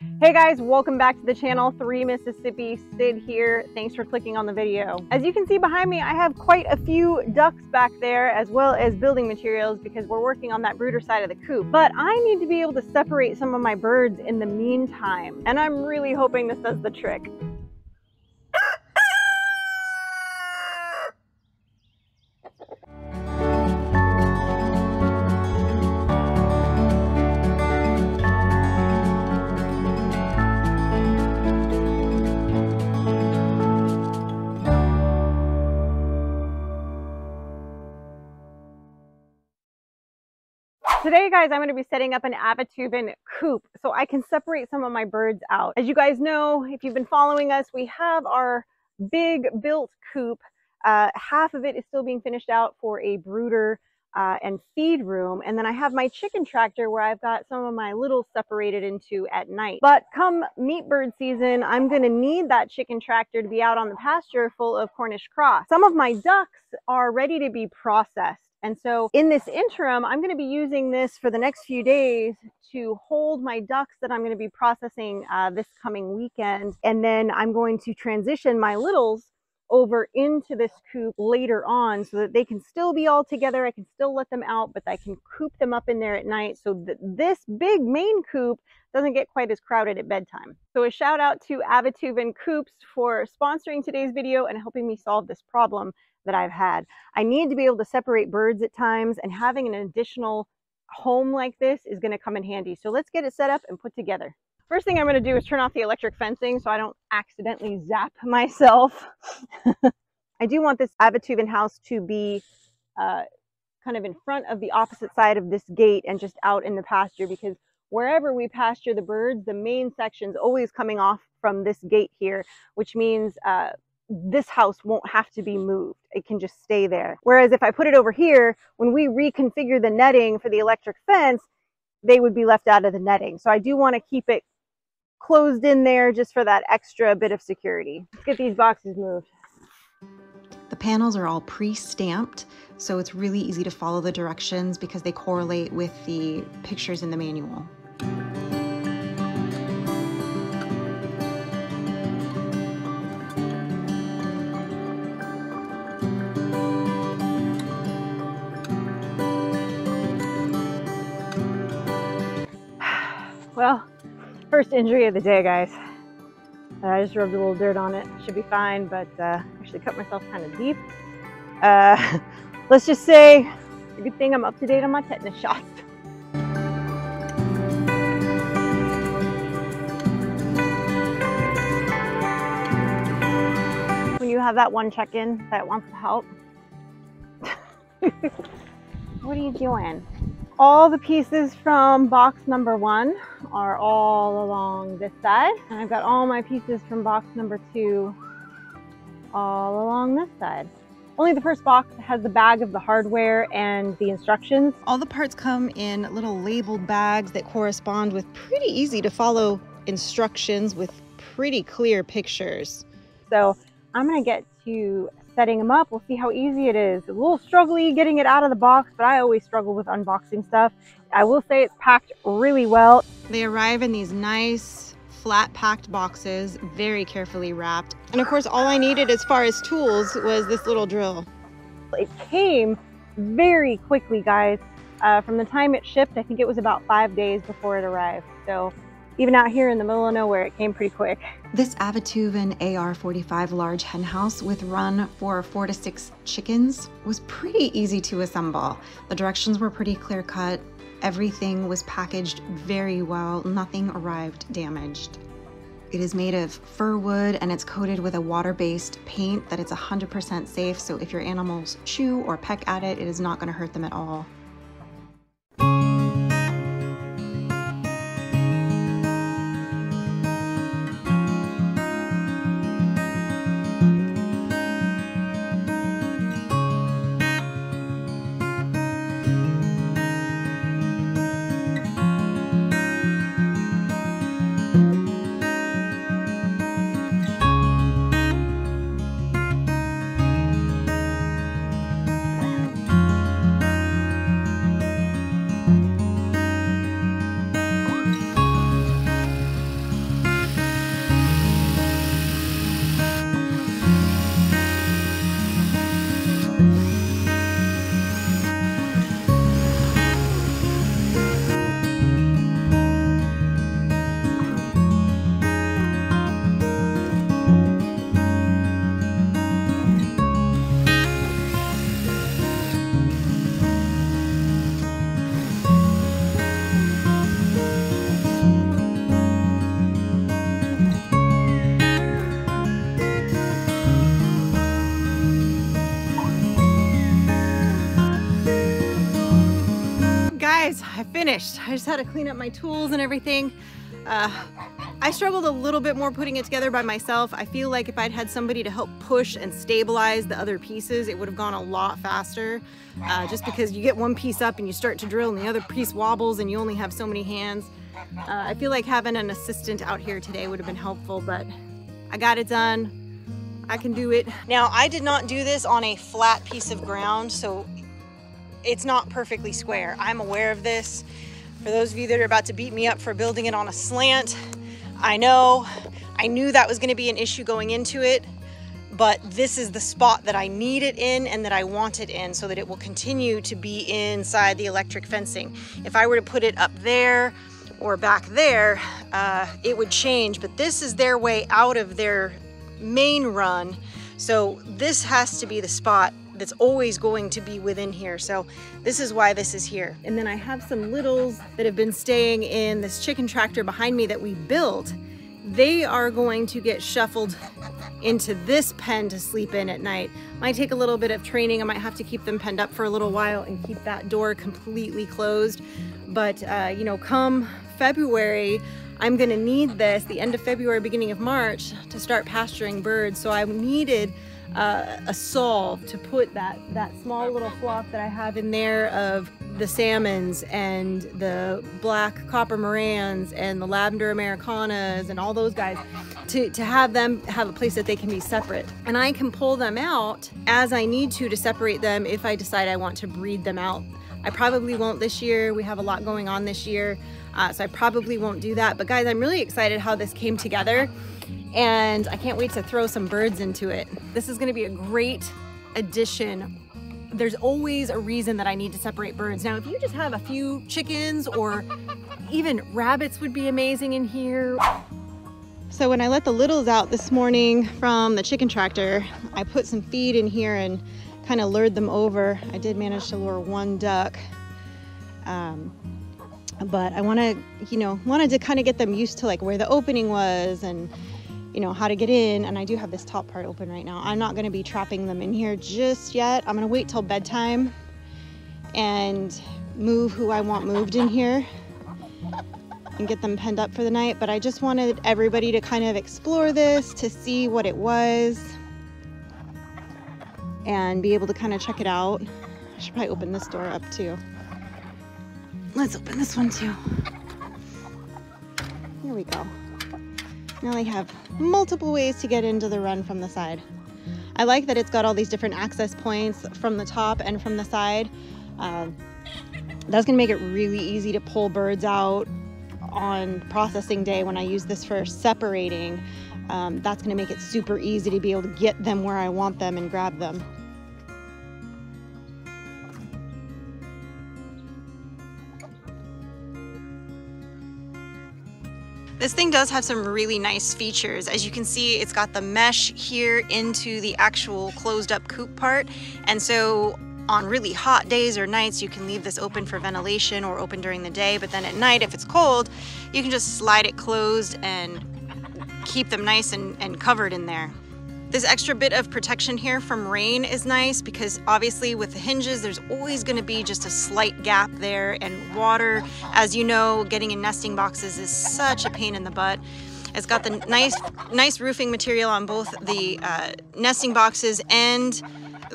Hey guys, welcome back to the channel. 3 Mississippi, Sid here. Thanks for clicking on the video. As you can see behind me, I have quite a few ducks back there as well as building materials because we're working on that brooder side of the coop. But I need to be able to separate some of my birds in the meantime, and I'm really hoping this does the trick. Today, guys, I'm going to be setting up an Aivituvin coop so I can separate some of my birds out. As you guys know, if you've been following us, we have our big built coop. Half of it is still being finished out for a brooder and feed room. And then I have my chicken tractor where I've got some of my littles separated into at night. But come meat bird season, I'm going to need that chicken tractor to be out on the pasture full of Cornish cross. Some of my ducks are ready to be processed. And so in this interim, I'm going to be using this for the next few days to hold my ducks that I'm going to be processing this coming weekend. And then I'm going to transition my littles over into this coop later on so that they can still be all together. I can still let them out, but I can coop them up in there at night so that this big main coop doesn't get quite as crowded at bedtime. So a shout out to Aivituvin Coops for sponsoring today's video and helping me solve this problem that I've had. I need to be able to separate birds at times, and having an additional home like this is going to come in handy. So let's get it set up and put together. First thing I'm going to do is turn off the electric fencing so I don't accidentally zap myself. I do want this Aivituvin house to be kind of in front of the opposite side of this gate and just out in the pasture, because wherever we pasture the birds, the main section's always coming off from this gate here, which means this house won't have to be moved. It can just stay there. Whereas if I put it over here, when we reconfigure the netting for the electric fence, they would be left out of the netting. So I do want to keep it closed in there just for that extra bit of security. Let's get these boxes moved. The panels are all pre-stamped, so it's really easy to follow the directions because they correlate with the pictures in the manual. Well, first injury of the day, guys. I just rubbed a little dirt on it. Should be fine, but actually cut myself kind of deep. Let's just say, a good thing I'm up to date on my tetanus shots. When you have that one check-in that wants to help. What are you doing? All the pieces from box number 1 are all along this side. And I've got all my pieces from box number 2 all along this side. Only the first box has the bag of the hardware and the instructions. All the parts come in little labeled bags that correspond with pretty easy to follow instructions with pretty clear pictures. So I'm gonna get to setting them up. We'll see how easy it is. A little struggly getting it out of the box, but I always struggle with unboxing stuff. I will say it's packed really well. They arrive in these nice flat packed boxes, very carefully wrapped. And of course, all I needed as far as tools was this little drill. It came very quickly, guys. From the time it shipped, I think it was about 5 days before it arrived. So even out here in the middle of nowhere, it came pretty quick. This Aivituvin AR45 large hen house with run for 4 to 6 chickens was pretty easy to assemble. The directions were pretty clear cut. Everything was packaged very well. Nothing arrived damaged. It is made of fir wood and it's coated with a water-based paint that it's 100% safe. So if your animals chew or peck at it, it is not going to hurt them at all. I finished. I just had to clean up my tools and everything. I struggled a little bit more putting it together by myself. I feel like if I'd had somebody to help push and stabilize the other pieces, it would have gone a lot faster. Just because you get one piece up and you start to drill and the other piece wobbles and you only have so many hands. I feel like having an assistant out here today would have been helpful, but I got it done. I can do it. Now, I did not do this on a flat piece of ground, so it's not perfectly square. I'm aware of this. For those of you that are about to beat me up for building it on a slant, I knew that was going to be an issue going into it, but this is the spot that I need it in and that I want it in so that it will continue to be inside the electric fencing. If I were to put it up there or back there, it would change, but this is their way out of their main run. So this has to be the spot that's always going to be within here. So this is why this is here. And then I have some littles that have been staying in this chicken tractor behind me that we built. They are going to get shuffled into this pen to sleep in at night. Might take a little bit of training. I might have to keep them penned up for a little while and keep that door completely closed. But you know, come February, I'm gonna need this, the end of February, beginning of March, to start pasturing birds. So I needed a solve to put that small little flock that I have in there of the salmons and the black copper morans and the lavender americanas and all those guys, to have them have a place that they can be separate. And I can pull them out as I need to separate them if I decide I want to breed them out. I probably won't this year. We have a lot going on this year, so I probably won't do that. But guys, I'm really excited how this came together, and I can't wait to throw some birds into it. This is gonna be a great addition. There's always a reason that I need to separate birds. Now, if you just have a few chickens or even rabbits would be amazing in here. So when I let the littles out this morning from the chicken tractor, I put some feed in here and kind of lured them over. I did manage to lure one duck. But I wanted to kind of get them used to like where the opening was and how to get in. And I do have this top part open right now. I'm not going to be trapping them in here just yet. I'm going to wait till bedtime and move who I want moved in here and get them penned up for the night. But I just wanted everybody to kind of explore this, to see what it was and be able to kind of check it out. I should probably open this door up too. Let's open this one too. Here we go. Now they have multiple ways to get into the run from the side. I like that it's got all these different access points from the top and from the side. That's gonna make it really easy to pull birds out on processing day when I use this for separating. That's gonna make it super easy to be able to get them where I want them and grab them. This thing does have some really nice features. As you can see, it's got the mesh here into the actual closed up coop part. And so on really hot days or nights, you can leave this open for ventilation or open during the day. But then at night, if it's cold, you can just slide it closed and keep them nice and covered in there. This extra bit of protection here from rain is nice because obviously with the hinges, there's always going to be just a slight gap there, and water, as you know, getting in nesting boxes is such a pain in the butt. It's got the nice roofing material on both the nesting boxes and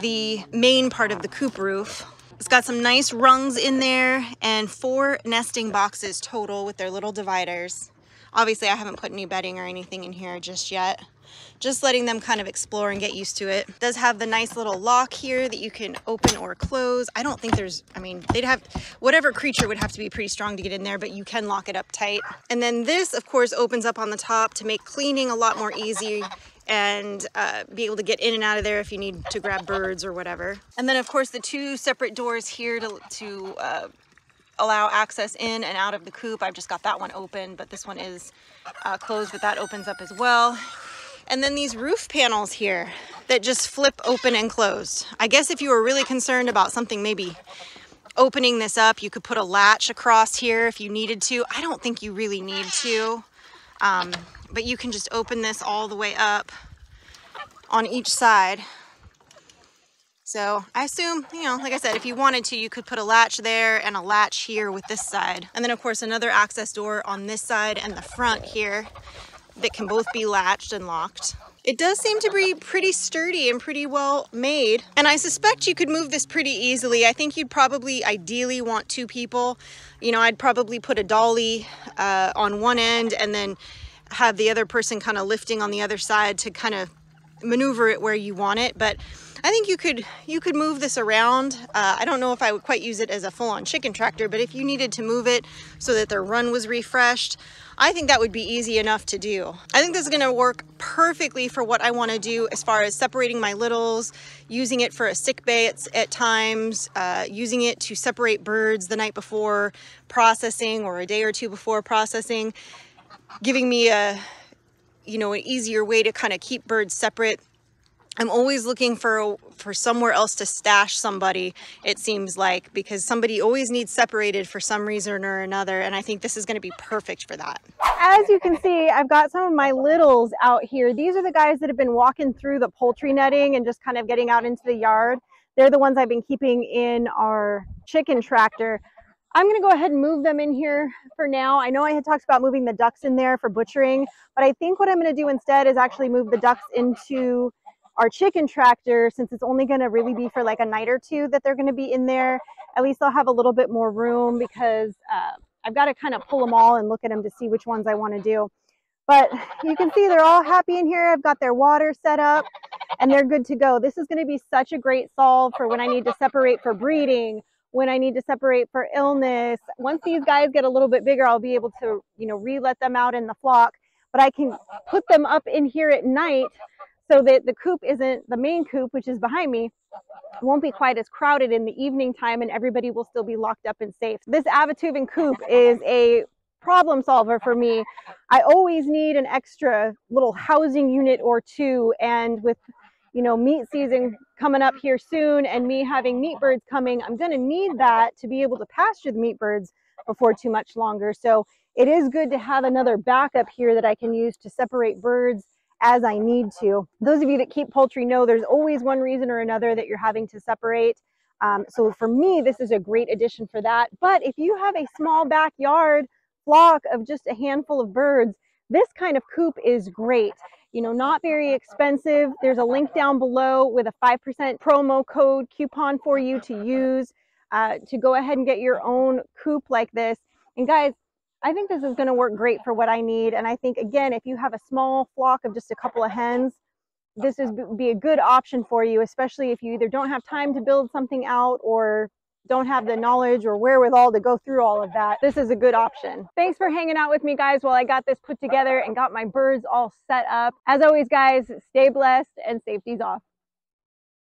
the main part of the coop roof. It's got some nice rungs in there and 4 nesting boxes total with their little dividers. Obviously, I haven't put any bedding or anything in here just yet. Just letting them kind of explore and get used to it. It does have the nice little lock here that you can open or close. I don't think there's, they'd have, whatever creature would have to be pretty strong to get in there, but you can lock it up tight. And then this, of course, opens up on the top to make cleaning a lot more easy and be able to get in and out of there if you need to grab birds or whatever. And then, of course, the 2 separate doors here to allow access in and out of the coop. I've just got that one open, but this one is closed, but that opens up as well. And then these roof panels here that just flip open and closed. I guess if you were really concerned about something maybe opening this up, you could put a latch across here if you needed to. I don't think you really need to, but you can just open this all the way up on each side. So I assume, you know, like I said, if you wanted to, you could put a latch there and a latch here with this side. And then of course another access door on this side and the front here that can both be latched and locked. It does seem to be pretty sturdy and pretty well made. And I suspect you could move this pretty easily. I think you'd probably ideally want 2 people. You know, I'd probably put a dolly on one end and then have the other person kind of lifting on the other side to kind of maneuver it where you want it. But I think you could move this around. I don't know if I would quite use it as a full-on chicken tractor, but if you needed to move it so that the run was refreshed, I think that would be easy enough to do. I think this is gonna work perfectly for what I wanna do as far as separating my littles, using it for a sick bay at times, using it to separate birds the night before processing or a day or 2 before processing, giving me a, you know, an easier way to kind of keep birds separate. I'm always looking for somewhere else to stash somebody, it seems like, because somebody always needs separated for some reason or another, and I think this is going to be perfect for that. As you can see, I've got some of my littles out here. These are the guys that have been walking through the poultry netting and just kind of getting out into the yard. They're the ones I've been keeping in our chicken tractor. I'm going to go ahead and move them in here for now. I know I had talked about moving the ducks in there for butchering, but I think what I'm going to do instead is actually move the ducks into our chicken tractor, since it's only going to really be for like a night or 2 that they're going to be in there. At least I'll have a little bit more room, because I've got to kind of pull them all and look at them to see which ones I want to do. But you can see they're all happy in here. I've got their water set up and they're good to go. This is going to be such a great solve for when I need to separate for breeding, when I need to separate for illness. Once these guys get a little bit bigger, I'll be able to, you know, re-let them out in the flock, but I can put them up in here at night so that the coop isn't, the main coop, which is behind me, won't be quite as crowded in the evening time, and everybody will still be locked up and safe. This Aivituvin coop is a problem solver for me. I always need an extra little housing unit or 2, and with, you know, meat season coming up here soon and me having meat birds coming, I'm going to need that to be able to pasture the meat birds before too much longer. So it is good to have another backup here that I can use to separate birds as I need to. Those of you that keep poultry know there's always one reason or another that you're having to separate. So for me, this is a great addition for that. But if you have a small backyard flock of just a handful of birds, this kind of coop is great. You know, not very expensive. There's a link down below with a 5% promo code coupon for you to use to go ahead and get your own coop like this. And guys, I think this is going to work great for what I need. And I think, again, if you have a small flock of just a couple of hens, this would be a good option for you, especially if you either don't have time to build something out or don't have the knowledge or wherewithal to go through all of that. This is a good option. Thanks for hanging out with me, guys, while I got this put together and got my birds all set up. As always, guys, stay blessed and safety's off.